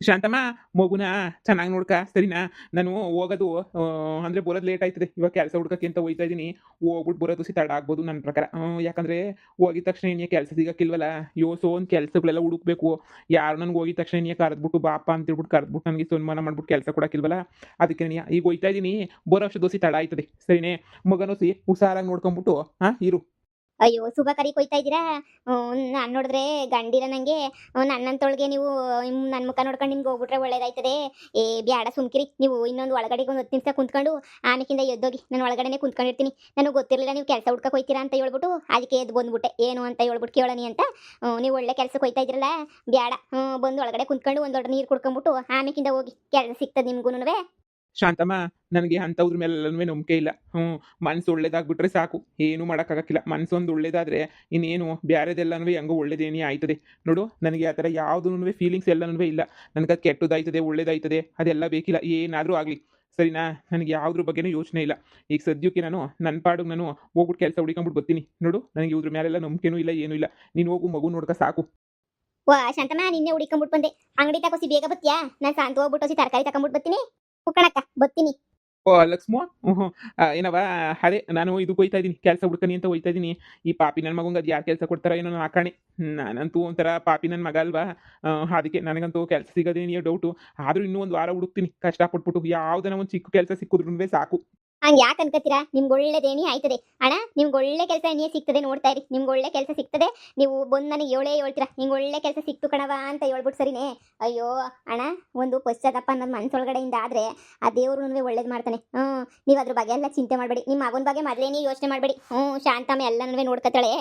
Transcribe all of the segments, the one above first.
ಶಾಂತಮ್ಮ, ಮಗುನ ಚೆನ್ನಾಗಿ ನೋಡ್ಕ ಸರಿನಾ? ನಾನು ಹೋಗೋದು ಅಂದ್ರೆ ಬರೋದು ಲೇಟ್ ಆಯ್ತದೆ. ಇವಾಗ ಕೆಲಸ ಹುಡ್ಕಕ್ಕೆ ಅಂತ ಹೋಯ್ತಾ ಇದ್ದೀನಿ. ಹೋಗ್ಬಿಟ್ಟು ಬರೋದು ತಡ ಆಗ್ಬೋದು ನನ್ನ ಪ್ರಕಾರ. ಯಾಕಂದ್ರೆ ಹೋಗಿದ ತಕ್ಷಣ ಇನ್ನು ಕೆಲಸ ಸಿಗಕ್ಕಿಲ್ವಲ್ಲ. ಸೋನ್ ಕೆಲಸಗಳೆಲ್ಲ ಹುಡುಕ್ಬೇಕು. ಯಾರು ನನ್ಗೆ ಹೋಗಿದ ತಕ್ಷಣ ಇನ್ನು ಕರೆದ್ಬಿಟ್ಟು ಬಾಪ್ಪ ಅಂತ ಹೇಳ್ಬಿಟ್ಟು ಕರೆದ್ಬಿಟ್ಟು ನನಗೆ ಸನ್ಮಾನ ಮಾಡ್ಬಿಟ್ಟು ಕೆಲಸ ಕೊಡಕ್ಕಿಲ್ವಲ್ಲ. ಅದಕ್ಕೆ ಈಗ ಹೋಯ್ತಾ ಇದ್ದೀನಿ. ಬರೋ ಅಷ್ಟು ತಡ ಆಯ್ತದೆ ಸರಿನೇ? ಮಗನೋಸಿ ಹುಷಾರಾಗಿ ನೋಡ್ಕೊಂಬಿಟ್ಟು ಇರು. ಅಯ್ಯೋ ಶುಭ ಕರಿ ಕೊಯ್ತಾ ಇದ್ದೀರಾ? ನಾನು ನೋಡಿದ್ರೆ ಗಂಡಿರ ನಂಗೆ ನನ್ನಂತೊಳಗೆ ನೀವು ನನ್ನ ಮುಖ ನೋಡ್ಕೊಂಡು ನಿಮ್ಗೆ ಹೋಗ್ಬಿಟ್ರೆ ಒಳ್ಳೇದಾಯ್ತದೆ. ಏ ಬ್ಯಾಡ ಸುಮ್ಕಿರಿ ನೀವು. ಇನ್ನೊಂದು ಒಳಗಡೆ ಒಂದು 10 ನಿಮಿಷ ಕುಂತ್ಕೊಂಡು ಆಮೇಕಿಂದ ಎದ್ದೋಗಿ. ನಾನು ಒಳಗಡೆನೆ ಕುಂತ್ಕೊಂಡಿರ್ತೀನಿ. ನನಗೆ ಗೊತ್ತಿರಲಿಲ್ಲ ನೀವು ಕೆಲಸ ಹುಡ್ಕಕ್ಕೆ ಹೋಯ್ತೀರಾ ಅಂತ ಹೇಳ್ಬಿಟ್ಟು ಅದಕ್ಕೆ ಎದ್ದು ಬಂದ್ಬಿಟ್ಟೆ. ಏನು ಅಂತ ಹೇಳ್ಬಿಟ್ಟು ಕೇಳೋಣ ಅಂತ. ನೀವು ಒಳ್ಳೆ ಕೆಲಸಕ್ಕೆ ಹೋಯ್ತಾ ಇದ್ರಲ್ಲ, ಬ್ಯಾಡ. ಬಂದು ಒಳಗಡೆ ಕುಂತ್ಕೊಂಡು ಒಂದು ದೊಡ್ಡ ನೀರು ಕುಡ್ಕೊಂಬಿಟ್ಟು ಆಮೇಕಿಂದ ಹೋಗಿ. ಕೆಲಸ ಸಿಗ್ತದೆ ನಿಮ್ಗೂನುವೆ. ಶಾಂತಮ್ಮ, ನನಗೆ ಅಂಥವ್ರ ಮೇಲೆಲ್ಲನೂ ನಂಬಿಕೆ ಇಲ್ಲ. ಮನ್ಸು ಒಳ್ಳೇದಾಗ್ಬಿಟ್ರೆ ಸಾಕು. ಏನೂ ಮಾಡೋಕ್ಕಾಗಕ್ಕಿಲ್ಲ. ಮನ್ಸೊಂದು ಒಳ್ಳೇದಾದ್ರೆ ಇನ್ನೇನು ಬ್ಯಾರೆದೆಲ್ಲನೂ ಹೆಂಗೋ ಒಳ್ಳೇದೇನೇ ಆಯ್ತದೆ. ನೋಡು, ನನಗೆ ಆ ಥರ ಯಾವುದೂನುವೆ ಫೀಲಿಂಗ್ಸ್ ಎಲ್ಲನೂ ಇಲ್ಲ. ನನಗೆ ಅದು ಕೆಟ್ಟದಾಯ್ತದೆ, ಒಳ್ಳೇದಾಯ್ತದೆ ಅದೆಲ್ಲ ಬೇಕಿಲ್ಲ. ಏನಾದರೂ ಆಗಲಿ ಸರಿನಾ? ನನಗೆ ಯಾವುದ್ರ ಬಗ್ಗೆನೂ ಯೋಚನೆ ಇಲ್ಲ. ಈಗ ಸದ್ಯಕ್ಕೆ ನಾನು ನನ್ನ ಪಾಡಿಗೆ ನಾನು ಹೋಗ್ಬಿಟ್ಟು ಕೆಲಸ ಹುಡುಕೊಂಬಿಟ್ಟು ಬರ್ತೀನಿ. ನೋಡು, ನನಗೆ ಇವ್ರ ಮೇಲೆಲ್ಲ ನಂಬಿಕೆನೂ ಇಲ್ಲ, ಏನೂ ಇಲ್ಲ. ನೀನು ಹೋಗು, ಮಗು ನೋಡ್ಕ ಸಾಕು. ವಾ ಶಾಂತಮ್ಮ, ನಿನ್ನೆ ಹುಡಿಕೊಂಬಿಟ್ಟು ಬಂದೆ. ಅಂಗಡಿ ತಗೋಸಿ ಬೇಗ ಬತ್ತೀಯಾ? ನಾನು ಶಾಂತ ಹೋಗ್ಬಿಟ್ಟು ತರಕಾರಿ ತಗೊಂಬಿಟ್ಟು ಬರ್ತೀನಿ. ಕುಕ್ಕಣಕ್ಕ ಬತ್ತೀನಿ. ಓ ಲಕ್ಷ್ಮೋ, ಹ್ಞೂ ಏನವ್ವ, ಅದೇ ನಾನು ಇದಕ್ಕೆ ಹೋಯ್ತಾ ಇದ್ದೀನಿ, ಕೆಲಸ ಹುಡ್ಕನಿ ಅಂತ ಹೋಯ್ತಾ ಇದ್ದೀನಿ. ಈ ಪಾಪಿ ನನ್ನ ಮಗಂಗೆ ಅದು ಯಾರು ಕೆಲಸ ಕೊಡ್ತಾರೋ ಏನೋ ಹಾಕಾಣೆ. ನಾನಂತೂ ಒಂಥರ ಪಾಪಿ ನನ್ನ ಮಗ ಅಲ್ವಾ. ಅದಕ್ಕೆ ನನಗಂತೂ ಕೆಲಸ ಸಿಗೋದೇನಿಯೋ ಡೌಟು. ಆದರೂ ಇನ್ನೂ ಒಂದು ವಾರ ಹುಡುಕ್ತೀನಿ ಕಷ್ಟಪಟ್ಬಿಟ್ಟು. ಯಾವುದನ್ನ ಒಂದು ಚಿಕ್ಕ ಕೆಲಸ ಸಿಕ್ಕಿದ್ರೂ ಸಾಕು. ಹಂಗೆ ಯಾಕೆ ಅನ್ಕೋತೀರಾ? ನಿಮ್ಗೆ ಒಳ್ಳೇದೇನಿ ಆಯ್ತದೆ ಅಣ್ಣ. ನಿಮ್ಗೆ ಒಳ್ಳೆ ಕೆಲಸ ಏನೇ ಸಿಗ್ತದೆ ನೋಡ್ತಾ ಇರಿ. ನಿಮ್ಗೆ ಒಳ್ಳೆ ಕೆಲಸ ಸಿಗ್ತದೆ. ನೀವು ಬಂದು ನನಗೆ ಹೇಳ್ತೀರಾ ಹಿಂಗೆ ಒಳ್ಳೆ ಕೆಲಸ ಸಿಕ್ತು ಕಣವ ಅಂತ ಹೇಳ್ಬಿಟ್ಟು ಸರಿನೇ? ಅಯ್ಯೋ ಅಣ್ಣ, ಒಂದು ಪಶ್ಚಾತ್ತಾಪ ಅನ್ನೋದು ಮನಸ್ಸೊಳಗಡೆಯಿಂದ ಆದರೆ ಆ ದೇವ್ರು ಒಳ್ಳೇದು ಮಾಡ್ತಾನೆ. ನೀವು ಅದ್ರ ಬಗ್ಗೆ ಎಲ್ಲ ಚಿಂತೆ ಮಾಡಬೇಡಿ. ನಿಮ್ಮ ಮಗನ ಬಗ್ಗೆ ಮೊದಲೇನೇ ಯೋಚನೆ ಮಾಡಬೇಡಿ. ಶಾಂತಮ್ಮ ಎಲ್ಲನೂ ನೋಡ್ಕೊತಾಳೆ.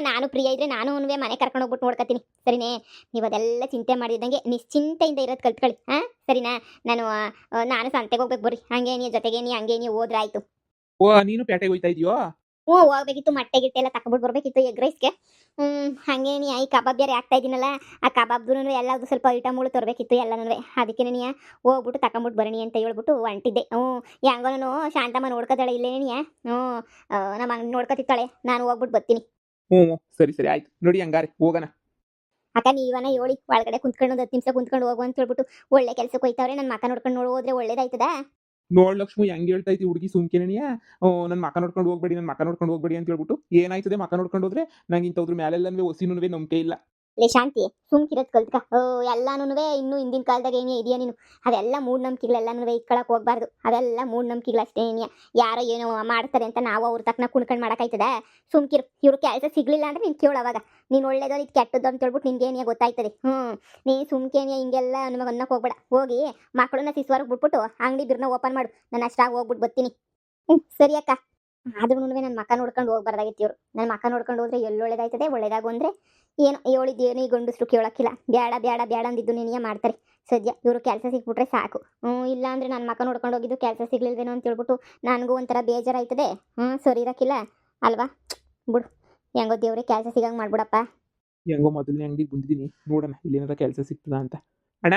ನಾನು ಪ್ರಿಯ ಇದ್ರೆ ನಾನು ಮನೆ ಕರ್ಕೊಂಡು ಹೋಗ್ಬಿಟ್ಟು ನೋಡ್ಕೊತೀನಿ ಸರಿನೇ? ನೀವು ಅದೆಲ್ಲ ಚಿಂತೆ ಮಾಡಿದಂಗೆ ನಿಶ್ಚಿಂತೆಯಿಂದ ಇರೋದು ಕಲ್ತ್ಕೊಳ್ಳಿ. ಸರಿನಾ? ನಾನು ಸಂತೆಗೆ ಹೋಗ್ಬೇಕು ಬರ್ರಿ. ಹಂಗೆ ನೀ ಜೊತೆಗೆ ನೀ ಹಂಗೆ ನೀವು ಹೋದ್ರಾಯ್ತು. ಓ, ನೀನು ಪೇಟೆಗೆ ಹೋಯ್ತಾ ಇದೆಯೋ? ಹೋಗ್ಬೇಕಿತ್ತು. ಮೊಟ್ಟೆ ಗಿಟ್ಟೆ ಎಲ್ಲ ತಗೊಂಡ್ಬಿಟ್ಟು ಬರ್ಬೇಕಿತ್ತು ಎಗ್ ರೈಸ್ಗೆ. ಹಂಗೆ ನೀ ಈ ಕಬಾಬ್ ಬೇರೆ ಆಗ್ತಾ ಇದ್ದೀನಲ್ಲ, ಆ ಕಬಾಬ್ದು ಎಲ್ಲದು ಸ್ವಲ್ಪ ಐಟಮ್ಗಳು ತರಬೇಕಿತ್ತು ಎಲ್ಲನೂ. ಅದಕ್ಕೆ ನೀ ಹೋಗ್ಬಿಟ್ಟು ತಗೊಂಬಿಟ್ಟು ಬರಣಿ ಅಂತ ಹೇಳ್ಬಿಟ್ಟು ಹೊಂಟಿದ್ದೆ. ಹೆಂಗೋನು ಶಾಂತಮ್ಮ ನೋಡ್ಕೊತಾಳೆ ಇಲ್ಲೇ ನೀ. ನಮ್ಮ ಅಂಗಡಿ ನೋಡ್ಕೊತಿತ್ತಾಳೆ. ನಾನು ಹೋಗ್ಬಿಟ್ಟು ಬರ್ತೀನಿ. ಹ್ಞೂ, ಸರಿ ಸರಿ ಆಯ್ತು. ನೋಡಿ ಹಂಗಾರೆ ಹೋಗೋಣ. ಅಕ್ಕ ನೀವನ ಹೇಳಿ ಒಳಗಡೆ ಕುಂತ್ಕೊಂಡು ಒಂದು 10 ನಿಮಿಷ ಕುಂತ್ಕೊಂಡು ಹೋಗು ಅಂತ ಹೇಳ್ಬಿಟ್ಟು. ಒಳ್ಳೆ ಕೆಲಸಕ್ಕೆ ಹೋಯ್ತಾವ್ರೆ. ನನ್ನ ಮಕ್ಕ ನೋಡ್ಕೊಂಡು ಹೋದ್ರೆ ಒಳ್ಳೇದಾಯ್ತದ. ನೋಡ್ ಲಕ್ಷ್ಮು, ಹೆಂಗ್ ಹೇಳ್ತಾ ಇದ್ದಿ ಹುಡುಗಿ ಸುಮ್ಕೆನೆಯಾ? ನನ್ನ ಮಕ ನೋಡ್ಕೊಂಡು ಹೋಗ್ಬೇಡಿ, ನನ್ನ ಮಕ ನೋಡ್ಕೊಂಡು ಹೋಗ್ಬೇಡಿ ಅಂತ ಹೇಳ್ಬಿಟ್ಟು ಏನಾಯ್ತದೆ? ಮಕ ನೋಡ್ಕೊಂಡು ಹೋದ್ರೆ ನಂಗೆ ಇಂಥವ್ರ ಮೇಲೆಲ್ಲನೂ ಒಸಿನೂ ನಂಬಿಕೆ ಇಲ್ಲ. ಲೇ ಶಾಂತಿ, ಸುಮ್ಕಿರೋದ್ ಕಲ್ತ್ಕ. ಎಲ್ಲಾನುವೆ ಇನ್ನು ಹಿಂದಿನ ಕಾಲದಾಗ ಏನೇ ಇದೆಯಾ ನೀನು? ಅದೆಲ್ಲ ಮೂಢನಂಬಿಕೆಗಳೆಲ್ಲನೂ ಇಟ್ಕೊಳಕ್ ಹೋಗ್ಬಾರ್ದು. ಅವೆಲ್ಲ ಮೂಢನಂಬಿಕೆಗಳು ಅಷ್ಟೇ. ಯಾರೋ ಏನೋ ಮಾಡ್ತಾರೆ ಅಂತ ನಾವು ಅವ್ರ ತಕ್ಕನ ಕುಣ್ಕೊಂಡು ಮಾಡಕ್ಕಾಯ್ತದ? ಸುಮ್ಕಿರು. ಇವ್ರು ಕೆಲಸ ಸಿಗ್ಲಿಲ್ಲ ಅಂದ್ರೆ ನೀನು ಕೇಳೋವಾಗ ನೀನು ಒಳ್ಳೇದೋ ಇದು ಕೆಟ್ಟದ್ದು ಅಂತ ಹೇಳ್ಬಿಟ್ಟು ನಿನ್ಗೆ ಏನೇ ಗೊತ್ತಾಯ್ತದೆ. ನೀ ಸುಮ್ಕೇನೆ ಹಿಂಗೆಲ್ಲ ಅನ್ನಕ್ಕೆ ಹೋಗ್ಬೇಡ. ಹೋಗಿ ಮಕ್ಕಳನ್ನ ಶಿಸ್ವಾರ್ಗೆ ಬಿಟ್ಬಿಟ್ಟು ಅಂಗಡಿ ಬಿರ್ನ ಓಪನ್ ಮಾಡು. ನಾನು ಅಷ್ಟಾಗಿ ಹೋಗ್ಬಿಟ್ಟು ಬರ್ತೀನಿ. ಸರಿ ಅಕ್ಕ. ಆದ್ರೂ ನನ್ನ ಮಕ್ಕ ನೋಡ್ಕೊಂಡು ಹೋಗ್ಬಾರ್ದಾಗಿತ್ತು ಇವ್ರು. ನನ್ನ ಮಕ್ಕ ನೋಡ್ಕೊಂಡು ಹೋದ್ರೆ ಎಲ್ಲಿ ಒಳ್ಳೇದಾಯ್ತದೆ? ಒಳ್ಳೇದಾಗು ಅಂದ್ರೆ ಏನೋ ಹೇಳಿದ್ದೇನು ಈ ಗಂಡಸ್ರು ಕೇಳೋಕ್ಕಿಲ್ಲ. ಬ್ಯಾಡ ಬ್ಯಾಡ ಬ್ಯಾಡ ಅಂದಿದ್ದು ನೀನೇ ಮಾಡ್ತಾರೆ. ಸದ್ಯ ಇವರು ಕೆಲಸ ಸಿಕ್ಬಿಟ್ರೆ ಸಾಕು. ಇಲ್ಲ ಅಂದ್ರೆ ನನ್ನ ಮಕ್ಕ ನೋಡ್ಕೊಂಡು ಹೋಗಿದ್ದು ಕೆಲಸ ಸಿಗ್ಲಿಲ್ವೇನೋ ಅಂತ ಹೇಳ್ಬಿಟ್ಟು ನನಗೂ ಒಂಥರ ಬೇಜಾರಾಯ್ತದೆ. ಸರಿ ಇರಕ್ಕಿಲ್ಲ ಅಲ್ವಾ? ಬಿಡು, ಹೆಂಗೋ ದೇವ್ರೆ ಕೆಲಸ ಸಿಗಂಗೆ ಮಾಡ್ಬಿಡಪ್ಪ. ಹೆಂಗೋ ಮೊದಲನೇ ಅಂಗಡಿಗೆ ಬಂದಿದ್ದೀನಿ, ನೋಡೋಣ ಇಲ್ಲೇನಾರ ಕೆಲಸ ಸಿಗ್ತದ ಅಂತ. ಅಣ್ಣ,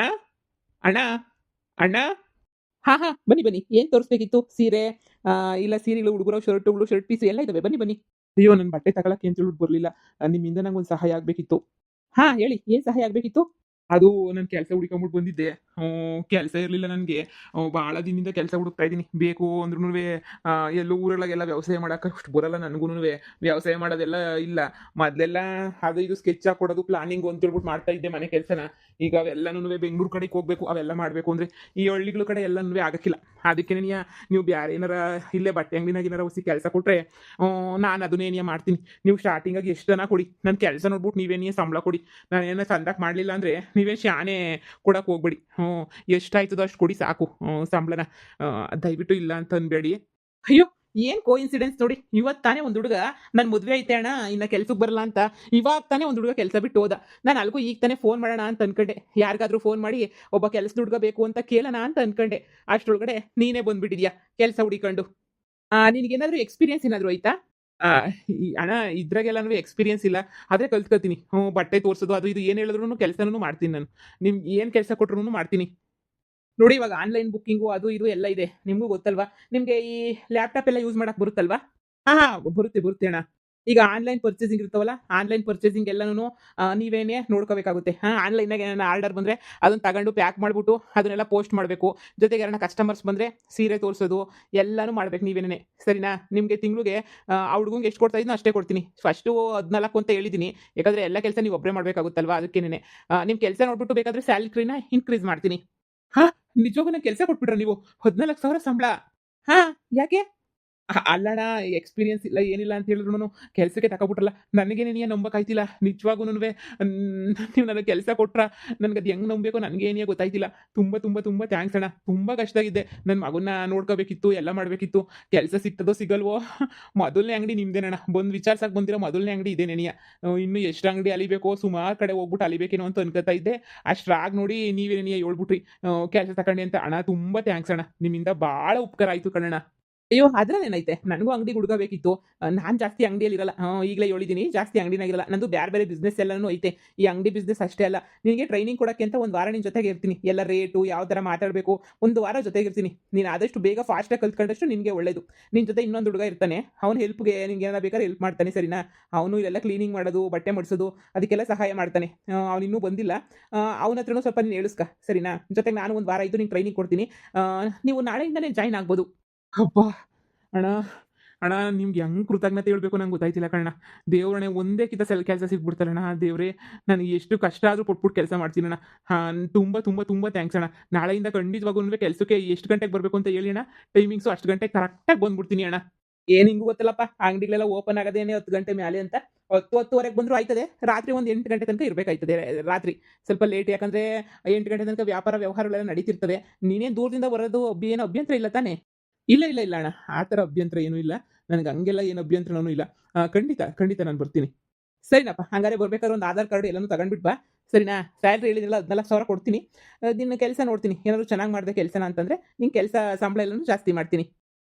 ಅಣ್ಣ, ಅಣ್ಣ. ಹಾ ಹಾ, ಬನ್ನಿ ಬನ್ನಿ. ಏನ್ ತೋರಿಸ್ಬೇಕಿತ್ತು? ಸೀರೆ ಇಲ್ಲ ಸೀರೆಗಳು, ಹುಡುಗರು ಶರ್ಟ್ಗಳು, ಶರ್ಟ್ ಪೀಸ್ ಎಲ್ಲ ಇದಾವೆ. ಬನ್ನಿ ಬನ್ನಿ. ಅಯ್ಯೋ, ನನ್ನ ಬಟ್ಟೆ ತಗೊಳಕ್ಕೆ ಅಂತ ಹೇಳ್ಬಿಟ್ಟು ಬರಲಿಲ್ಲ. ನಿಮ್ಮಿಂದ ನಂಗೆ ಒಂದು ಸಹಾಯ ಆಗಬೇಕಿತ್ತು. ಹಾ ಹೇಳಿ, ಏನು ಸಹಾಯ ಆಗಬೇಕಿತ್ತು? ಅದು ನಾನು ಕೆಲಸ ಹುಡ್ಕೊಂಬಿಟ್ಟು ಬಂದಿದ್ದೆ. ಕೆಲಸ ಇರಲಿಲ್ಲ ನನಗೆ. ಭಾಳ ದಿನದಿಂದ ಕೆಲಸ ಹುಡುಕ್ತಾ ಇದ್ದೀನಿ. ಬೇಕು ಅಂದ್ರೂ ಎಲ್ಲೋ ಊರೊಳಗೆಲ್ಲ ವ್ಯವಸಾಯ ಮಾಡೋಕೆ ಅಷ್ಟು ಬರಲ್ಲ ನನಗೂ. ವ್ಯವಸಾಯ ಮಾಡೋದೆಲ್ಲ ಇಲ್ಲ. ಮೊದಲೆಲ್ಲ ಅದು ಇದು ಸ್ಕೆಚ್ ಹಾಕೊಡೋದು, ಪ್ಲಾನಿಂಗು ಅಂತೇಳ್ಬಿಟ್ಟು ಮಾಡ್ತಾ ಇದ್ದೆ ಮನೆ ಕೆಲಸನ. ಈಗ ಅವೆಲ್ಲನೂ ಬೆಂಗಳೂರು ಕಡೆಗೆ ಹೋಗಬೇಕು. ಅವೆಲ್ಲ ಮಾಡಬೇಕು ಅಂದರೆ ಈ ಹಳ್ಳಿಗಳ ಕಡೆ ಎಲ್ಲನೂ ಆಗಕ್ಕಿಲ್ಲ. ಅದಕ್ಕೆ ನೀವು ಬೇರೆ ಏನಾರ ಇಲ್ಲೇ ಬಟ್ಟೆ ಅಂಗಡಿನಾಗ ಏನಾರ ಹೊಸಿ ಕೆಲಸ ಕೊಟ್ಟರೆ ನಾನು ಅದನ್ನೇನೇ ಮಾಡ್ತೀನಿ. ನೀವು ಸ್ಟಾರ್ಟಿಂಗಾಗಿ ಎಷ್ಟು ಜನ ಕೊಡಿ, ನನ್ನ ಕೆಲಸ ನೋಡ್ಬಿಟ್ಟು ನೀವೇನೇ ಸಂಬಳ ಕೊಡಿ. ನಾನೇನೋ ಚಂದಾಗಿ ಮಾಡಲಿಲ್ಲ ಅಂದರೆ ನೀವೇ ಶಾನೆ ಕೊಡಕ್ಕೆ ಹೋಗ್ಬೇಡಿ. ಎಷ್ಟಾಯ್ತದೋ ಅಷ್ಟು ಕೊಡಿ ಸಾಕು ಸಂಬಳನ. ದಯವಿಟ್ಟು ಇಲ್ಲ ಅಂತ ಅನ್ಬೇಡಿ. ಅಯ್ಯೋ, ಏನು ಕೋಇನ್ಸಿಡೆನ್ಸ್ ನೋಡಿ. ಇವತ್ತು ತಾನೇ ಒಂದು ಹುಡುಗ ನನ್ನ ಮದುವೆ ಐತೆ ಅಣ್ಣ, ಇನ್ನು ಕೆಲ್ಸಕ್ಕೆ ಬರಲ್ಲ ಅಂತ ಇವಾಗ ತಾನೇ ಒಂದು ಹುಡುಗ ಕೆಲಸ ಬಿಟ್ಟು ಹೋದ. ನಾನು ಅಲ್ಗೂ ಈಗ ತಾನೇ ಫೋನ್ ಮಾಡೋಣ ಅಂತ ಅನ್ಕೊಂಡೆ. ಯಾರಿಗಾದ್ರೂ ಫೋನ್ ಮಾಡಿ ಒಬ್ಬ ಕೆಲಸದ ಹುಡುಗ ಬೇಕು ಅಂತ ಕೇಳೋಣ ಅಂತ ಅನ್ಕೊಂಡೆ. ಅಷ್ಟರೊಳಗಡೆ ನೀನೇ ಬಂದ್ಬಿಟ್ಟಿದ್ಯಾ ಕೆಲಸ ಹುಡಿಕೊಂಡು. ನಿನಗೇನಾದರೂ ಎಕ್ಸ್ಪೀರಿಯನ್ಸ್ ಏನಾದರೂ ಆಯ್ತಾ? ಅಣ್ಣ, ಇದ್ರಾಗೆಲ್ಲನೂ ಎಕ್ಸ್ಪೀರಿಯನ್ಸ್ ಇಲ್ಲ. ಆದರೆ ಕಲ್ತ್ಕೊತೀನಿ. ಬಟ್ಟೆ ತೋರಿಸೋದು ಅದು ಇದು ಏನು ಹೇಳಿದ್ರು ಕೆಲಸನೂ ಮಾಡ್ತೀನಿ ನಾನು. ನಿಮ್ಗೆ ಏನು ಕೆಲಸ ಕೊಟ್ರು ಮಾಡ್ತೀನಿ. ನೋಡಿ, ಇವಾಗ ಆನ್ಲೈನ್ ಬುಕ್ಕಿಂಗು ಅದು ಇದು ಎಲ್ಲ ಇದೆ. ನಿಮಗೂ ಗೊತ್ತಲ್ವಾ? ನಿಮಗೆ ಈ ಲ್ಯಾಪ್ಟಾಪ್ ಎಲ್ಲ ಯೂಸ್ ಮಾಡಕ್ಕೆ ಬರುತ್ತಲ್ವಾ? ಹಾಂ ಹಾಂ, ಬರುತ್ತೆ ಬರುತ್ತೆ ಅಣ್ಣ. ಈಗ ಆನ್‌ಲೈನ್ ಪರ್ಚೇಸಿಂಗ್ ಇರ್ತಾವಲ್ಲ, ಆನ್‌ಲೈನ್ ಪರ್ಚೇಸಿಂಗ್ ಎಲ್ಲಾನು ನೀವೇನೇ ನೋಡ್ಕೋಬೇಕಾಗುತ್ತೆ. ಆನ್‌ಲೈನ್‌ನಾಗ ಏನಾನ ಆರ್ಡರ್ ಬಂದ್ರೆ ಅದನ್ನ ತಗೊಂಡು ಪ್ಯಾಕ್ ಮಾಡ್ಬಿಟ್ಟು ಅದನ್ನೆಲ್ಲ ಪೋಸ್ಟ್ ಮಾಡಬೇಕು. ಜೊತೆಗೆ ಯಾರನ್ನ ಕಸ್ಟಮರ್ಸ್ ಬಂದ್ರೆ ಸೀರೆ ತೋರಿಸೋದು ಎಲ್ಲಾನು ಮಾಡ್ಬೇಕು ನೀವೇನೇನೆ. ಸರಿನಾ? ನಿಮ್ಗೆ ತಿಂಗ್ಳಿಗೆ ಆ ಹುಡ್ಗಂಗೆ ಎಷ್ಟು ಕೊಡ್ತಾ ಇದ್ನೋ ಅಷ್ಟೇ ಕೊಡ್ತೀನಿ. ಫಸ್ಟು 14 ಅಂತ ಹೇಳಿದ್ದೀನಿ. ಯಾಕಂದ್ರೆ ಎಲ್ಲ ಕೆಲಸ ನೀವು ಒಬ್ಬರೇ ಮಾಡ್ಬೇಕಾಗುತ್ತಲ್ವಾ ಅದಕ್ಕೇನೆನೆ. ನಿಮ್ಮ ಕೆಲಸ ನೋಡ್ಬಿಟ್ಟು ಬೇಕಾದ್ರೆ ಸ್ಯಾಲರಿನ ಇನ್ಕ್ರೀಸ್ ಮಾಡ್ತೀನಿ. ಹಾ! ನಿಜವಾಗೂ ನಂಗೆ ಕೆಲಸ ಕೊಟ್ಬಿಟ್ರಾ ನೀವು? 14,000 ಸಂಬಳ. ಹಾ! ಯಾಕೆ? ಅಲ್ಲಣ್ಣ ಎಕ್ಸ್‌ಪೀರಿಯನ್ಸ್ ಇಲ್ಲ ಏನಿಲ್ಲ ಅಂತ ಹೇಳಿದ್ರುನು ಕೆಲ್ಸಕ್ಕೆ ತಕೊಬಿಟ್ರಲ್ಲ. ನನಗೆ ನಿನಗೆ ನಂಬಕ್ಕಾಯ್ತಿಲ್ಲ. ನಿಜವಾಗೂನುವೆ ನೀವು ನನಗೆ ಕೆಲಸ ಕೊಟ್ರ ನನಗದು ಹೆಂಗ್ ನಂಬಬೇಕೋ ನನಗೇನೇ ಗೊತ್ತಾಯ್ತಿಲ್ಲ. ತುಂಬ ಥ್ಯಾಂಕ್ಸ್ ಅಣ್ಣ. ತುಂಬ ಕಷ್ಟದಾಗಿದ್ದೆ. ನನ್ನ ಮಗನ್ನ ನೋಡ್ಕೋಬೇಕಿತ್ತು, ಎಲ್ಲ ಮಾಡಬೇಕಿತ್ತು. ಕೆಲಸ ಸಿಗ್ತದೋ ಸಿಗಲ್ವೋ ಮೊದಲನೇ ಅಂಗಡಿ ನಿಮ್ದೇನಣ್ಣ. ಬಂದು ವಿಚಾರ್ಸಕ್ಕೆ ಬಂದಿರೋ ಮೊದಲನೇ ಅಂಗಡಿ ಇದೇನೇನಿಯ. ಇನ್ನು ಎಷ್ಟು ಅಂಗಡಿ ಅಲಿಬೇಕೋ ಸುಮಾರು ಕಡೆ ಹೋಗ್ಬಿಟ್ಟು ಅಲಿಬೇಕೇನೋ ಅಂತ ಅನ್ಕೋತಾ ಇದ್ದೆ. ಅಷ್ಟ್ರಾಗ್ ನೋಡಿ ನೀವೇನೇನಿಯ ಹೇಳ್ಬಿಟ್ರಿ ಕೆಲಸ ತಕೊಂಡಿ ಅಂತ. ಅಣ್ಣ ತುಂಬ ಥ್ಯಾಂಕ್ಸ್ ಅಣ್ಣ. ನಿಮ್ಮಿಂದ ಭಾಳ ಉಪಕಾರ ಆಯ್ತು ಕಣಣ್ಣ. ಅಯ್ಯೋ! ಅದ್ರಲ್ಲೇನೈತೆ. ನನಗೂ ಅಂಗಡಿ ಹುಡುಗ ಬೇಕಿತ್ತು. ನಾನ್ ಜಾಸ್ತಿ ಅಂಗಡಿಯಲ್ಲಿರಲ್ಲ. ಈಗಲೇ ಹೇಳಿದ್ದೀನಿ ಜಾಸ್ತಿ ಅಂಗಡಿನಾಗಿರಲ್ಲ. ನಂದು ಬೇರೆ ಬಿಸ್ನೆಸ್ ಎಲ್ಲಾನು ಐತೆ. ಈ ಅಂಗಡಿ ಬಿಸ್ನೆಸ್ ಅಷ್ಟೇ ಅಲ್ಲ. ನಿನಗೆ ಟ್ರೈನಿಂಗ್ ಕೊಡಕ್ಕೆ ಅಂತ ಒಂದು ವಾರ ನಿನ್ನ ಜೊತೆಗೆ ಇರ್ತೀನಿ. ಎಲ್ಲ ರೇಟು ಯಾವ ಥರ ಮಾತಾಡಬೇಕು, ಒಂದು ವಾರ ಜೊತೆಗಿರ್ತೀನಿ. ನೀನು ಆದಷ್ಟು ಬೇಗ ಫಾಸ್ಟಾಗಿ ಕಲ್ತ್ಕೊಂಡಷ್ಟು ನಿನಗೆ ಒಳ್ಳೇದು. ನಿನ್ನ ಜೊತೆ ಇನ್ನೊಂದು ಹುಡುಗ ಇರ್ತಾನೆ. ಅವನ ಹೆಲ್ಪ್‌ಗೆ ನಿಂಗೆ ಏನಾರ ಬೇಕಾದ್ರೆ ಹೆಲ್ಪ್ ಮಾಡ್ತಾನೆ ಸರಿನಾ? ಅವನು ಇಲ್ಲೆಲ್ಲ ಕ್ಲೀನಿಂಗ್ ಮಾಡೋದು, ಬಟ್ಟೆ ಮಡ್ಸೋದು ಅದಕ್ಕೆಲ್ಲ ಸಹಾಯ ಮಾಡ್ತಾನೆ. ಅವನು ಇನ್ನೂ ಬಂದಿಲ್ಲ. ಅವನ ಹತ್ರನೂ ಸ್ವಲ್ಪ ನೀನು ಹೇಳಿಸ್ಕ ಸರಿನಾ? ಜೊತೆಗೆ ನಾನು ಒಂದು ವಾರ ಇದ್ದು ನಿಂಗೆ ಟ್ರೈನಿಂಗ್ ಕೊಡ್ತೀನಿ. ನೀವು ನಾಳೆಯಿಂದನೇ ಜಾಯಿನ್ ಆಗ್ಬೋದು. ಅಬ್ಬಾ! ಅಣ್ಣ, ಅಣ್ಣ ನಿಮ್ಗೆ ಹೆಂಗ್ ಕೃತಜ್ಞತೆ ಹೇಳ್ಬೇಕು ನಂಗೆ ಗೊತ್ತಾಯ್ತಿಲ್ಲ ಕಣಣ್ಣ. ದೇವ್ರಣ್ಣೆ ಒಂದೇ ಕಿತ ಕೆಲಸ ಸಿಕ್ಬಿಡ್ತಲ್ಲಣ್ಣ ದೇವ್ರೇ. ನನಗೆ ಎಷ್ಟು ಕಷ್ಟ ಆದ್ರೂ ಪಟ್ಬಿಟ್ಟು ಕೆಲಸ ಮಾಡ್ತೀನಣ್ಣ. ತುಂಬ ಥ್ಯಾಂಕ್ಸ್ ಅಣ್ಣ. ನಾಳೆಯಿಂದ ಖಂಡಿತವಾಗ್ಲೂನುವೆ ಕೆಲಸಕ್ಕೆ ಎಷ್ಟು ಗಂಟೆಗೆ ಬರಬೇಕು ಅಂತ ಹೇಳಿ ಅಣ್ಣ. ಟೈಮಿಂಗ್ಸು ಅಷ್ಟು ಗಂಟೆಗೆ ಕರೆಕ್ಟಾಗಿ ಬಂದ್ಬಿಡ್ತೀನಿ ಅಣ್ಣ. ಏನ್ ನಿಂಗೂ ಗೊತ್ತಲ್ಲಪ್ಪ ಅಂಗಡಿಗಳೆಲ್ಲ ಓಪನ್ ಆಗೋದೇನೆ 10 ಗಂಟೆ ಮ್ಯಾಲೆ ಅಂತ. 10:10ವರೆಗೆ ಬಂದ್ರು ಆಯ್ತದೆ. ರಾತ್ರಿ ಒಂದು 8 ಗಂಟೆ ತನಕ ಇರ್ಬೇಕಾಯ್ತದೆ ರಾತ್ರಿ. ಸ್ವಲ್ಪ ಲೇಟ್ ಯಾಕಂದ್ರೆ 8 ಗಂಟೆ ತನಕ ವ್ಯಾಪಾರ ವ್ಯವಹಾರಗಳೆಲ್ಲ ನಡೀತಿರ್ತವೆ. ನೀನೇನು ದೂರದಿಂದ ಬರೋದು ಏನು ಅಭ್ಯಂತರ ಇಲ್ಲ ತಾನೇ? ಇಲ್ಲ ಅಣ್ಣ. ಆ ಥರ ಅಭ್ಯಂತರ ಏನೂ ಇಲ್ಲ. ನನಗೆ ಹಂಗೆಲ್ಲ ಏನು ಅಭ್ಯಂತರನೂ ಇಲ್ಲ. ಖಂಡಿತ ನಾನು ಬರ್ತೀನಿ. ಸರಿನಪ್ಪ. ಹಂಗಾರೆ ಬರ್ಬೇಕಾದ್ರೆ ಒಂದು ಆಧಾರ್ ಕಾರ್ಡ್ ಎಲ್ಲಾನು ತಗೊಂಡ್ಬಿಟ್ಟು ಬಾ. ಸರಿನಾ? ಸ್ಯಾಲರಿ ಹೇಳಿದ್ರಲ್ಲ 14,000 ಕೊಡ್ತೀನಿ. ನಿನ್ನ ಕೆಲಸ ನೋಡ್ತೀನಿ. ಏನಾದ್ರು ಚೆನ್ನಾಗಿ ಮಾಡಿದೆ ಕೆಲಸನ ಅಂತಂದ್ರೆ ನಿನ್ನ ಕೆಲಸ ಸಂಬಳ ಎಲ್ಲಾನು ಜಾಸ್ತಿ ಮಾಡ್ತೀನಿ.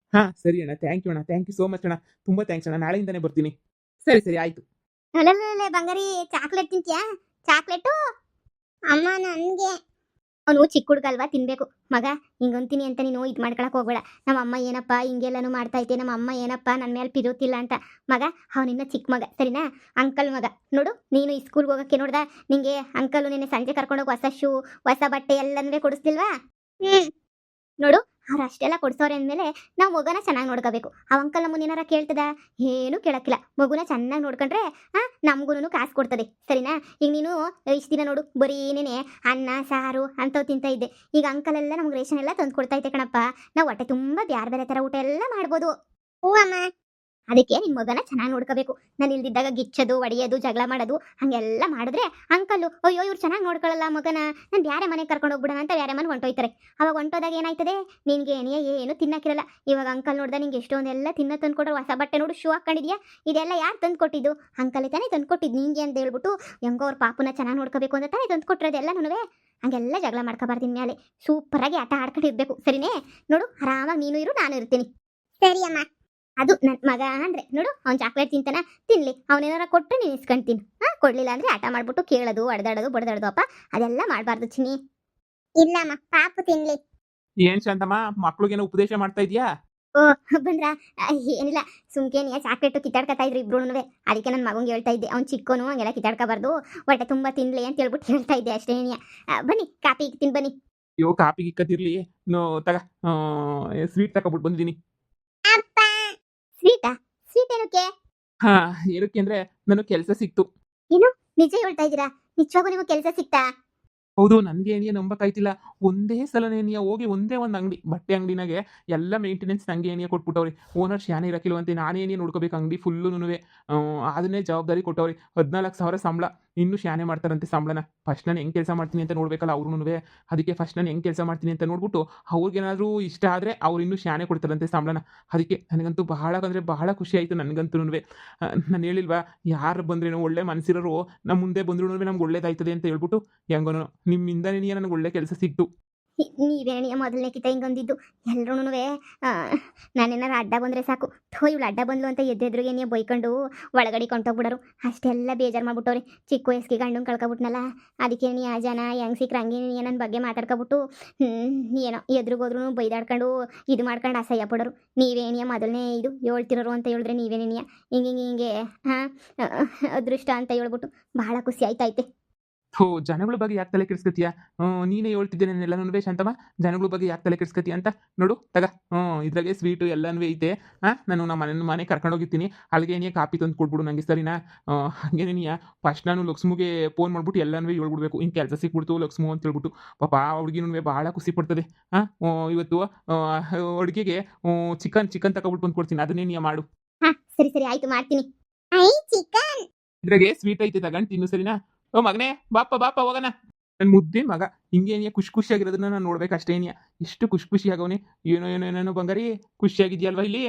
ಸರಿ ಅಣ್ಣ. ಥ್ಯಾಂಕ್ ಯು ಅಣ್ಣ. ಥ್ಯಾಂಕ್ ಯು ಸೋ ಮಚ್ ಅಣ್ಣ. ತುಂಬ ಥ್ಯಾಂಕ್ಸ್ ಅಣ್ಣ. ನಾಳೆಯಿಂದಾನೇ ಬರ್ತೀನಿ. ಸರಿ ಆಯ್ತು. ಅಲ್ಲಲ್ಲೇ ಬಂಗಾರಿ ಚಾಕ್ಲೇಟ್ ತಿಂತೀಯಾ? ಚಾಕ್ಲೇಟು ಅಮ್ಮ ನನ್ಗೆ. ಅವನು ಚಿಕ್ಕ ಹುಡುಗ ಅಲ್ವಾ ತಿನ್ಬೇಕು. ಮಗ ಹಿಂಗಂತೀನಿ ಅಂತ ನೀನು ಇದು ಮಾಡ್ಕೊಳಕ್ ಹೋಗ್ಬೇಡ. ನಮ್ಮ ಅಮ್ಮ ಏನಪ್ಪ ಹಿಂಗೆಲ್ಲಾನು ಮಾಡ್ತಾ ಐತೆ, ನಮ್ಮ ಅಮ್ಮ ಏನಪ್ಪ ನನ್ನ ಮೇಲೆ ಪಿರೋತಿಲ್ಲ ಅಂತ. ಮಗ ಅವನಿನ್ನ ಚಿಕ್ಕ ಮಗ ಸರಿನಾ? ಅಂಕಲ್ ಮಗ ನೋಡು. ನೀನು ಈ ಸ್ಕೂಲ್ಗೆ ಹೋಗಕ್ಕೆ ನೋಡ್ದ ನಿಂಗೆ ಅಂಕಲು ನಿನ್ನೆ ಸಂಜೆ ಕರ್ಕೊಂಡೋಗಿ ಹೊಸ ಶೂ ಹೊಸ ಬಟ್ಟೆ ಎಲ್ಲನೂ ಕೊಡಿಸ್ತಿಲ್ವಾ? ನೋಡು ಅವ್ರು ಅಷ್ಟೆಲ್ಲ ಕೊಡ್ಸೋರೆ ಅಂದಮೇಲೆ ನಾವು ಮಗುನ ಚೆನ್ನಾಗಿ ನೋಡ್ಕೋಬೇಕು. ಆ ಅಂಕಲ್ ನಮ್ಮನ್ನ ಏನಾರ ಕೇಳ್ತದ? ಏನೂ ಕೇಳಕ್ಕಿಲ್ಲ. ಮಗುನ ಚೆನ್ನಾಗಿ ನೋಡ್ಕೊಂಡ್ರೆ ನಮಗೂ ಕಾಸು ಕೊಡ್ತದೆ ಸರಿನಾ? ಈಗ ನೀನು ಇಷ್ಟು ದಿನ ನೋಡು ಬರೀ ಏನೇನೆ ಅನ್ನ ಸಾರು ಅಂಥವು ತಿಂತ ಇದ್ದೆ. ಈಗ ಅಂಕಲ್ ಎಲ್ಲ ನಮ್ಗೆ ರೇಷನ್ ಎಲ್ಲ ತಂದು ಕೊಡ್ತಾ ಐತೆ ಕಣಪ್ಪ. ನಾವು ಹೊಟ್ಟೆ ತುಂಬ ಬೇರೆ ಥರ ಊಟ ಎಲ್ಲ ಮಾಡ್ಬೋದು. ಹ್ಞೂ ಅಮ್ಮ. ಅದಕ್ಕೆ ನಿನ್ನ ಮಗನ ಚೆನ್ನಾಗಿ ನೋಡ್ಕೋಬೇಕು. ನಾನು ಇಲ್ದಿದ್ದಾಗ ಗಿಚ್ಚೋದು ಹೊಡೆಯೋದು ಜಗಳ ಮಾಡೋದು ಹಾಗೆಲ್ಲ ಮಾಡಿದ್ರೆ ಅಂಕಲ್ಲು ಅಯ್ಯೋ ಇವ್ರು ಚೆನ್ನಾಗಿ ನೋಡ್ಕೊಳ್ಳಲ್ಲ ಮಗನ, ನಾನು ಬೇರೆ ಮನೆಗೆ ಕರ್ಕೊಂಡು ಹೋಗ್ಬಿಡೋಣ ಅಂತ ಬೇರೆ ಮನೆಗೆ ಹೊಂಟೋಯ್ತಾರೆ. ಅವಾಗ ಹೊಂಟೋದಾಗ ಏನಾಯ್ತದೆ? ನಿನಗೆ ಏನು ತಿನ್ನಕ್ಕಿರಲ್ಲ. ಇವಾಗ ಅಂಕಲ್ ನೋಡ್ದ ನಿಂಗೆ ಎಷ್ಟೊಂದೆಲ್ಲ ತಿನ್ನೋ ತಂದು ಕೊಟ್ಟರು. ಹೊಸ ಬಟ್ಟೆ ನೋಡು ಶೂ ಹಾಕೊಂಡಿದ್ಯಾ? ಇದೆಲ್ಲ ಯಾರು ತಂದು ಕೊಟ್ಟಿದ್ದು? ಅಂಕಲೇ ತಾನೇ ತಂದು ಕೊಟ್ಟಿದ್ದು ನಿಂಗೆ ಅಂತ ಹೇಳ್ಬಿಟ್ಟು ಹೆಂಗೋ ಅವ್ರ ಪಾಪನ ಚೆನ್ನಾಗಿ ನೋಡ್ಕೋಬೇಕು ಅಂತ ತಾನೇ ತಂದು ಕೊಟ್ಟಿರೋದೆಲ್ಲನೂ. ಹಂಗೆಲ್ಲ ಜಗಳ ಮಾಡ್ಕೊಬಾರ್ದು ಮೇಲೆ. ಸೂಪರಾಗಿ ಆಟ ಆಡ್ಕೊಂಡಿರ್ಬೇಕು ಸರಿನೇ? ನೋಡು ಆರಾಮಾಗಿ ನೀನು ಇರು ನಾನು ಇರ್ತೀನಿ. ಸರಿ ಅಮ್ಮ. ಅದು ನನ್ನ ಮಗ ಅಂದ್ರೆ ನೋಡು ಅವ್ನು ಚಾಕ್ಲೇಟ್ ತಿಂತಾನ ತಿನ್ಲಿ. ಅವನೇನಾರ ಕೊಟ್ಟರೆ ನೀನು ಇಸ್ಕೊಂತೀನಿ. ಕೊಡ್ಲಿಲ್ಲ ಅಂದ್ರೆ ಆಟ ಮಾಡ್ಬಿಟ್ಟು ಕೇಳೋದು ಹೊಡೆದಾಡೋದು ಬಡ್ದಾಡೋದು ಅಪ್ಪ ಅದೆಲ್ಲ ಮಾಡಬಾರ್ದು ಚಿನ್ನಿ. ಇಲ್ಲಮ್ಮ ಪಾಪು ತಿನ್ಲಿ. ಏನ್ ಶಾಂತಮ್ಮ ಮಕ್ಳಿಗೇನೋ ಉಪದೇಶ ಮಾಡ್ತಾ ಇದೀಯಾ? ಓ ಬಂದ್ರ? ಏನಿಲ್ಲ ಸುಮ್ಕೇನಿಯ ಚಾಕ್ಲೇಟು ಕಿತ್ತಾಡ್ಕೊತಾ ಇದ್ರು ಇಬ್ರುನುವೆ. ಅದಕ್ಕೆ ನನ್ನ ಮಗಂಗೆ ಹೇಳ್ತಾ ಇದ್ದೆ ಅವ್ನು ಚಿಕ್ಕೋನು ಹಂಗೆಲ್ಲ ಕಿತ್ತಾಡ್ಕೋಬಾರ್ದು, ಹೊಟ್ಟೆ ತುಂಬ ತಿನ್ಲಿ ಅಂತ ಹೇಳ್ಬಿಟ್ಟು ಹೇಳ್ತಾ ಇದ್ದೆ ಅಷ್ಟೇನಿಯ. ಬನ್ನಿ ಕಾಪಿ ಇಕ್ತೀನಿ ಬನ್ನಿ. ಅಯ್ಯೋ ಕಾಪಿ ಗಿಕ್ಕತ್ತಿರ್ಲಿ. ನೋ ತಗ ಸ್ವೀಟ್ ತಗೊಬಿಟ್ಟು ಬಂದಿದ್ದೀನಿ. ಅಪ್ಪ ಸ್ವೀಟಾ? ಸ್ವೀಟ್ ಏನಕ್ಕೆ? ಏನಕ್ಕೆ ಅಂದ್ರೆ ನನಗೆ ಕೆಲಸ ಸಿಕ್ತು. ಏನು ನಿಜ ಹೇಳ್ತಾ ಇದ್ದೀರಾ? ನಿಜವಾಗೂ ನಿಮಗೆ ಕೆಲಸ ಸಿಕ್ತಾ? ಹೌದು. ನನಗೆ ಏನಿಯ ನಂಬಕ್ಕಾಯ್ತಿಲ್ಲ. ಒಂದೇ ಸಲನೇ ಏನಿಯ ಹೋಗಿ ಒಂದೇ ಒಂದು ಅಂಗಡಿ ಬಟ್ಟೆ ಅಂಗಡಿನಾಗೆ ಎಲ್ಲ ಮೇಂಟೆನೆನ್ಸ್ ನಂಗೆ ಏನಿಯ ಕೊಟ್ಬಿಟ್ಟವ್ರಿ. ಓನರ್ ಶಾನೆ ಇರಕ್ಕಿಲ್ವಂತೆ. ನಾನೇನಿಯ ನೋಡ್ಕೋಬೇಕು ಅಂಗಡಿ ಫುಲ್ಲುನುವೆ. ಅದನ್ನೇ ಜವಾಬ್ದಾರಿ ಕೊಟ್ಟವ್ರಿ. 14,000 ಸಂಬಳ. ಇನ್ನೂ ಶಾನೆ ಮಾಡ್ತಾರಂತೆ ಸಂಬಳನ. ಫಸ್ಟ್ ನಾನು ಹೆಂಗೆ ಕೆಲಸ ಮಾಡ್ತೀನಿ ಅಂತ ನೋಡ್ಬೇಕಲ್ಲ ಅವ್ರುನುವೆ. ಅದಕ್ಕೆ ಫಸ್ಟ್ ನಾನು ಹೆಂಗೆ ಕೆಲಸ ಮಾಡ್ತೀನಿ ಅಂತ ನೋಡ್ಬಿಟ್ಟು ಅವ್ರಿಗೇನಾದ್ರೂ ಇಷ್ಟ ಆದರೆ ಅವ್ರು ಇನ್ನೂ ಶಾನೆ ಕೊಡ್ತಾರಂತೆ ಸಂಬಳನ. ಅದಕ್ಕೆ ನನಗಂತೂ ಬಹಳ ಅಂದರೆ ಬಹಳ ಖುಷಿ ಆಯಿತು ನನಗಂತೂನುವೆ. ನಾನು ಹೇಳಿಲ್ವಾ ಯಾರು ಬಂದ್ರೇನೋ ಒಳ್ಳೆ ಮನಸ್ಸಿರೋರು ನಮ್ಮ ಮುಂದೆ ಬಂದ್ರೂ ನಮ್ಗೆ ಒಳ್ಳೇದಾಯ್ತದೆ ಅಂತ ಹೇಳ್ಬಿಟ್ಟು ಹೆಂಗೋನೋ ನಿಮ್ಮಿಂದನೇ ನನಗೆ ಒಳ್ಳೆ ಕೆಲಸ ಸಿಕ್ತು. ನೀವೇಣಿಯ ಮೊದಲನೇ ಕಿತ ಹಿಂಗಂದಿದ್ದು ಎಲ್ರೂ ನಾನೇನಾರು ಅಡ್ಡ ಬಂದರೆ ಸಾಕು ಇವಳು ಅಡ್ಡ ಬಂದ್ಲು ಅಂತ ಎದ್ದೆದ್ರಿಗೆ ನೀವು ಬೈಕೊಂಡು ಒಳಗಡೆ ಕೊಂಟೋಗ್ಬಿಡೋರು ಅಷ್ಟೆಲ್ಲ ಬೇಜಾರು ಮಾಡ್ಬಿಟ್ಟವ್ರಿ. ಚಿಕ್ಕ ವಯಸ್ಸಿಗೆ ಗಂಡನ ಕಳ್ಕೊಬಿಟ್ನಲ್ಲ, ಅದಕ್ಕೆ ನೀ ಆ ಜನ ಹೆಂಗೆ ಸಿಕ್ಕ್ರೆ ಹಂಗೆ ನೀ ನನ್ನ ಬಗ್ಗೆ ಮಾತಾಡ್ಕೊಬಿಟ್ಟು ಏನೋ ಎದುರುಗೋದ್ರೂ ಬೈದಾಡ್ಕೊಂಡು ಇದು ಮಾಡ್ಕೊಂಡು ಅಸಹ್ಯ ಪಡೋರು. ನೀವೇಣಿಯ ಮೊದಲನೇ ಇದು ಹೇಳ್ತಿರೋರು ಅಂತ ಹೇಳಿದ್ರೆ ನೀವೇನೇನಿಯ ಹಿಂಗೆ ಹಿಂಗೆ ಹಿಂಗೆ ಹಾಂ ಅದೃಷ್ಟ ಅಂತ ಹೇಳ್ಬಿಟ್ಟು ಭಾಳ ಖುಷಿ ಆಯ್ತೈತೆ. ಜನಗಳ ಬಗ್ಗೆ ಯಾಕೆ ತಲೆ ಕೆಡಿಸ್ಕತ್ತೀಯ? ನೀನೇ ಹೇಳ್ತಿದ್ದೆ ನಾನೆಲ್ಲನೂ ಶಾಂತಮ್ಮ, ಜನಗಳ ಬಗ್ಗೆ ಯಾಕೆ ತಲೆ ಕೆಡಿಸ್ಕತ್ತೀಯ ಅಂತ. ನೋಡು ತಗ, ಇದ್ರಾಗೆ ಸ್ವೀಟು ಎಲ್ಲನೂ ಐತೆ. ನಾನು ನಮ್ಮ ಮನೆ ಕರ್ಕೊಂಡೋಗಿರ್ತೀನಿ, ಅಲ್ಲಿಗೆ ನೀ ಕಾಪಿ ತಂದು ಕೊಟ್ಬಿಡು ನನಗೆ, ಸರಿನಾ? ಹಾಗೆ ನೀ ಫಸ್ಟ್ ನಾನು ಲಕ್ಷ್ಮಿಗೆ ಫೋನ್ ಮಾಡ್ಬಿಟ್ಟು ಎಲ್ಲನೂ ಹೇಳ್ಬಿಡ್ಬೇಕು, ಹಿಂಗೆ ಕೆಲಸ ಸಿಕ್ಬಿಡ್ತು ಲಕ್ಷ್ಮು ಅಂತ ಹೇಳ್ಬಿಟ್ಟು. ಪಾಪ ಹುಡುಗಿನೂ ಭಾಳ ಖುಷಿ ಪಡ್ತದೆ. ಇವತ್ತು ಅಡುಗೆಗೆ ಚಿಕನ್ ತಗೊಬಿಟ್ಟು ಬಂದು ಕೊಡ್ತೀನಿ, ಅದನ್ನೇ ನೀ ಮಾಡು. ಹಾಂ ಸರಿ ಸರಿ ಆಯಿತು, ಮಾಡ್ತೀನಿ. ಚಿಕನ್ ಇದ್ರಾಗೆ ಸ್ವೀಟ್ ಐತೆ, ತಗೊಂಡು ತಿನ್ನು, ಸರಿನಾ? ಮಗನೇ ಬಾಪ ಹೋಗೋಣ. ನನ್ನ ಮುದ್ದೆ ಮಗ ಹಿಂಗೇನಿಯ ಖುಷಿಯಾಗಿರೋದನ್ನ ನಾನು ನೋಡ್ಬೇಕಷ್ಟೇನಿಯ. ಎಷ್ಟು ಖುಷಿಯಾಗವನೇ. ಏನೋ ಬಂಗಾರಿ, ಖುಷಿಯಾಗಿದ್ಯಲ್ವಾ ಇಲ್ಲಿ?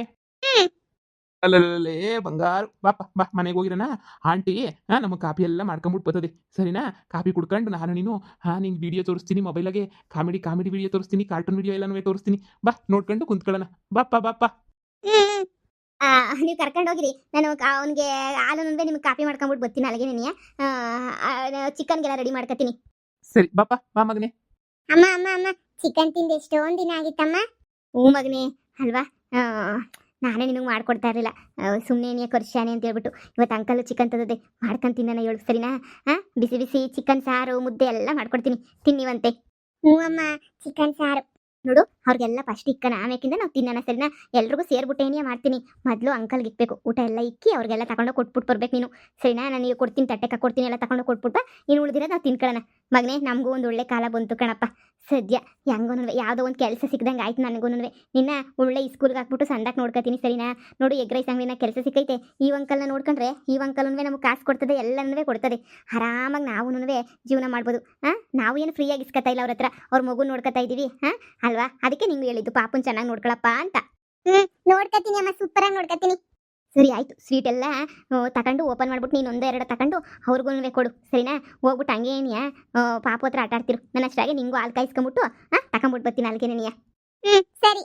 ಅಲ್ಲೇ ಬಂಗಾರು, ಬಾ ಮನೆಗೆ ಹೋಗಿರೋಣ. ಆಂಟಿ ನಮ್ಮ ಕಾಪಿ ಎಲ್ಲ ಮಾಡ್ಕೊಂಬಿಟ್ಟು ಬರ್ತದೆ, ಸರಿನಾ? ಕಾಪಿ ಕುಡ್ಕೊಂಡು ನಾನು ನೀನು ನಿಂಗೆ ವಿಡಿಯೋ ತೋರಿಸ್ತೀನಿ, ಮೊಬೈಲಾಗೆ ಕಾಮಿಡಿ ವಿಡಿಯೋ ತೋರಿಸ್ತೀನಿ, ಕಾರ್ಟೂನ್ ವಿಡಿಯೋ ಎಲ್ಲನೂ ತೋರಿಸ್ತೀನಿ. ಬಾ ನೋಡ್ಕೊಂಡು ಕುಂತ್ಕೊಳ್ಳೋಣ. ಬಾಪ. ನೀವು ಕರ್ಕೊಂಡು ಹೋಗಿರಿ, ನಾನು ಅವನಿಗೆ ಹಾಲು ನಿಮ್ಗೆ ಕಾಪಿ ಮಾಡ್ಕೊಂಬಿಟ್ಟು ಬರ್ತೀನಿ. ಅಲ್ಲಿಗೆ ನೀನು ಚಿಕನ್ಗೆಲ್ಲ ರೆಡಿ ಮಾಡ್ಕೊತೀನಿ. ಸರಿ ಬಾ ಮಗನೇ. ಅಮ್ಮ ಚಿಕನ್ ತಿಂದು ಎಷ್ಟೊಂದು ದಿನ ಆಗಿತ್ತಮ್ಮ. ಹ್ಞೂ ಮಗನೇ ಅಲ್ವಾ, ನಾನೇ ನಿನಗೆ ಮಾಡ್ಕೊಡ್ತಾ ಇರಲಿಲ್ಲ, ಸುಮ್ಮನೆ ನೀ ಕರ್ಶಾನೆ ಅಂತ ಹೇಳ್ಬಿಟ್ಟು ಇವತ್ತು ಅಂಕಲ್ ಚಿಕನ್ ತಂದದೆ ಮಾಡ್ಕೊಂಡು ತಿನ್ನೋಣ ಹೇಳು, ಸರಿನಾ? ಬಿಸಿ ಚಿಕನ್ ಸಾರು ಮುದ್ದೆ ಎಲ್ಲ ಮಾಡ್ಕೊಡ್ತೀನಿ, ತಿನ್ನಿವಂತೆ. ಹ್ಞೂ ಅಮ್ಮ, ಚಿಕನ್ ಸಾರು ನೋಡು ಅವ್ರಿಗೆಲ್ಲ ಫಸ್ಟ್ ಇಕ್ಕನ, ಆಮೇಕಿಂದ ನಾವು ತಿನ್ನೋಣ, ಸರಿನಾ? ಎಲ್ರಿಗೂ ಸೇರ್ಬಿಟ್ಟೇನೇ ಮಾಡ್ತೀನಿ. ಮೊದಲು ಅಂಕಲ್ಗೆ ಇಕ್ಬೇಕು, ಊಟ ಎಲ್ಲ ಇಕ್ಕಿ ಅವ್ರಿಗೆಲ್ಲ ತಗೊಂಡು ಕೊಟ್ಬಿಟ್ಟು ಬರ್ಬೇಕು ನೀನು, ಸರಿನಾ? ನಾನು ಕೊಡ್ತೀನಿ, ತಟ್ಟೆ ಕೊಡ್ತೀನಿ, ಎಲ್ಲ ತಗೊಂಡು ಕೊಟ್ಬಿಟ್ಟು ಇನ್ನು ಉಳಿದಿರೋದು ನಾವು ತಿನ್ಕೊಳ್ಳೋಣ. ಮಗನೇ ನಮಗೂ ಒಂದು ಒಳ್ಳೆ ಕಾಲ ಬಂತು ಕಣಪ್ಪ, ಸದ್ಯ ಹೆಂಗೂ ಯಾವುದೋ ಒಂದು ಕೆಲಸ ಸಿಕ್ದಂಗೆ ಆಯ್ತು ನನಗೂ. ನಿನ್ನ ಒಳ್ಳೆ ಸ್ಕೂಲ್ಗೆ ಹಾಕ್ಬಿಟ್ಟು ಸಂದಾಕ್ ನೋಡ್ಕೊತೀನಿ, ಸರಿನಾ? ನೋಡು ಎಗ್ ರೈಸ್ ಅಂಗಡಿನ ಕೆಲಸ ಸಿಕ್ಕೈತೆ, ಈ ಅಂಕಲ್ನ ನೋಡ್ಕೊಂಡ್ರೆ ಈ ಅಂಕಲ್ನೂ ನಮಗೆ ಕಾಸು ಕೊಡ್ತದೆ, ಎಲ್ಲನೂ ಕೊಡ್ತದೆ. ಆರಾಮಾಗಿ ನಾವು ಜೀವನ ಮಾಡ್ಬೋದು. ನಾವು ಏನು ಫ್ರೀಯಾಗಿ ಇಸ್ಕೊತಾ ಇಲ್ಲ ಅವ್ರ ಹತ್ರ, ಅವ್ರ ಮಗು ನೋಡ್ಕೊತಾ ಇದ್ದೀವಿ ಅಲ್ವಾ? ಅದಕ್ಕೆ ನಿಂಗೆ ಹೇಳಿದ್ದು ಪಾಪನ್ ಚೆನ್ನಾಗಿ ನೋಡ್ಕೊಳಪ್ಪ ಅಂತ. ನೋಡ್ಕೊತೀನಿ ಅಮ್ಮ, ಸೂಪರಾಗಿ ನೋಡ್ಕೊತೀನಿ. ಸರಿ ಆಯ್ತು, ಸ್ವೀಟ್ ಎಲ್ಲ ತಗೊಂಡು ಓಪನ್ ಮಾಡ್ಬಿಟ್ಟು ನೀನು ಒಂದೋ ಎರಡೋ ತಗೊಂಡು ಅವ್ರಿಗೂ ಕೊಡು, ಸರಿನಾ? ಹೋಗ್ಬಿಟ್ಟು ಹಂಗೇನಿಯ ಪಾಪ ಹತ್ರ ಆಟ ಆಡ್ತಿರು, ನನ್ನ ಅಷ್ಟಾಗೆ ನಿಂಗೂ ಹಾಲು ಕಾಯಿಸ್ಕೊಂಬಿಟ್ಟು ತಗೊಂಬಿಟ್ಟು ಬರ್ತೀನಿ ಅಲ್ಲಿಗೆ ನೀನಿಯ. ಸರಿ.